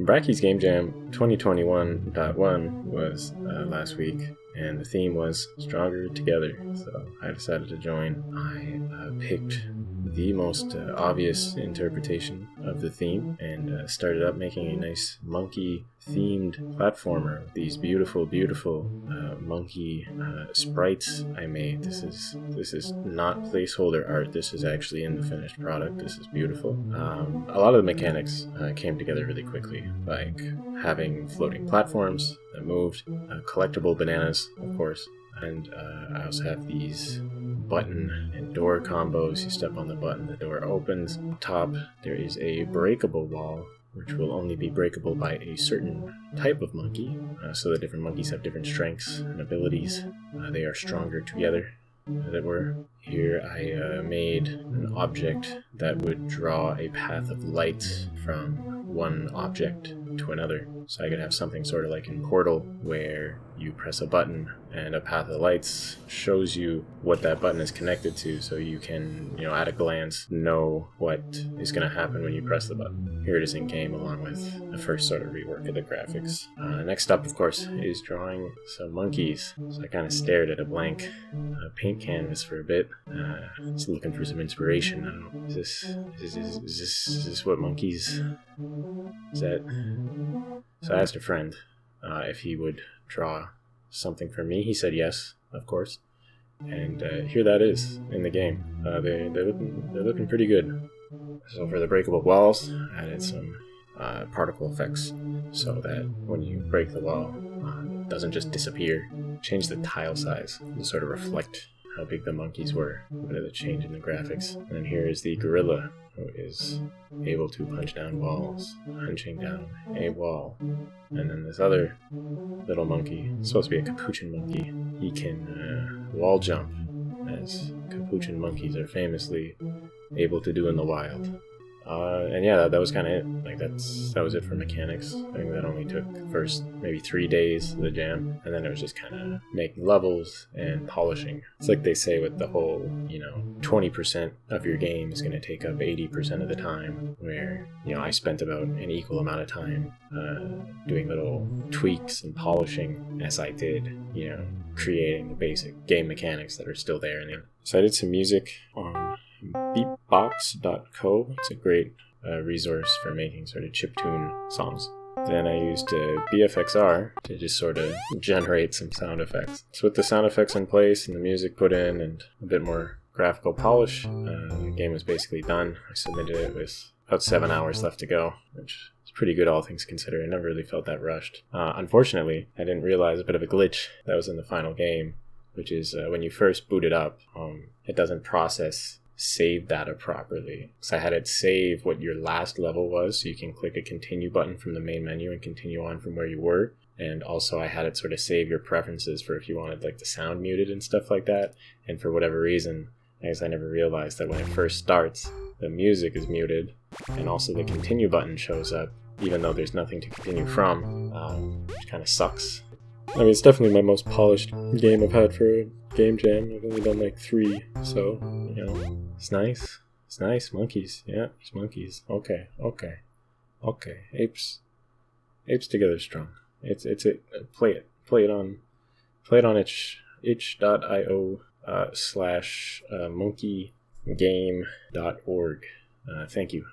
Brackey's Game Jam 2021.1 was last week, and the theme was Stronger Together, so I decided to join. I picked the most obvious interpretation of the theme and started up making a nice monkey-themed platformer with these beautiful, beautiful monkey sprites I made. This is not placeholder art. This is actually in the finished product. This is beautiful. A lot of the mechanics came together really quickly, like having floating platforms that moved, collectible bananas, of course, and I also have these button and door combos. You step on the button, the door opens. Up top, there is a breakable wall, which will only be breakable by a certain type of monkey, so the different monkeys have different strengths and abilities. They are stronger together, as it were. Here I made an object that would draw a path of light from one object to another. So I could have something sort of like in Portal, where you press a button and a path of lights shows you what that button is connected to, so you can, at a glance, know what is going to happen when you press the button. Here it is in game, along with the first sort of rework of the graphics. Next up, of course, is drawing some monkeys. So I kind of stared at a blank paint canvas for a bit, just looking for some inspiration. I don't know, is this what monkeys? Is that? So I asked a friend if he would draw something for me. He said yes, of course. And here that is in the game. They're looking pretty good. So for the breakable walls, I added some particle effects so that when you break the wall, it doesn't just disappear. Change the tile size to sort of reflect how big the monkeys were. A bit of the change in the graphics. And then here is the gorilla, who is able to punch down walls, punching down a wall. And then this other little monkey, supposed to be a capuchin monkey, he can wall jump, as capuchin monkeys are famously able to do in the wild. And yeah, that was kind of it. Like that was it for mechanics. I think that only took the first maybe 3 days of the jam, and then it was just kind of making levels and polishing. It's like they say with the whole, 20% of your game is going to take up 80% of the time, where, I spent about an equal amount of time doing little tweaks and polishing as I did, creating the basic game mechanics that are still there. So I did some music on beatbox.co. It's a great resource for making sort of chiptune songs. Then I used BFXR to just sort of generate some sound effects. So with the sound effects in place and the music put in and a bit more graphical polish, the game was basically done. I submitted it with about 7 hours left to go, which is pretty good all things considered. I never really felt that rushed. Unfortunately, I didn't realize a bit of a glitch that was in the final game, which is when you first boot it up, it doesn't process save data properly. So I had it save what your last level was, so you can click a continue button from the main menu and continue on from where you were. And also I had it sort of save your preferences for if you wanted like the sound muted and stuff like that. And for whatever reason, I guess I never realized that when it first starts, the music is muted and also the continue button shows up, even though there's nothing to continue from, which kind of sucks. I mean, it's definitely my most polished game I've had for a game jam. I've only done like 3, so, it's nice. It's nice. Monkeys. Yeah, there's monkeys. Okay. Apes together strong. It's it. Play it on itch.io /monkeygame.org. Thank you.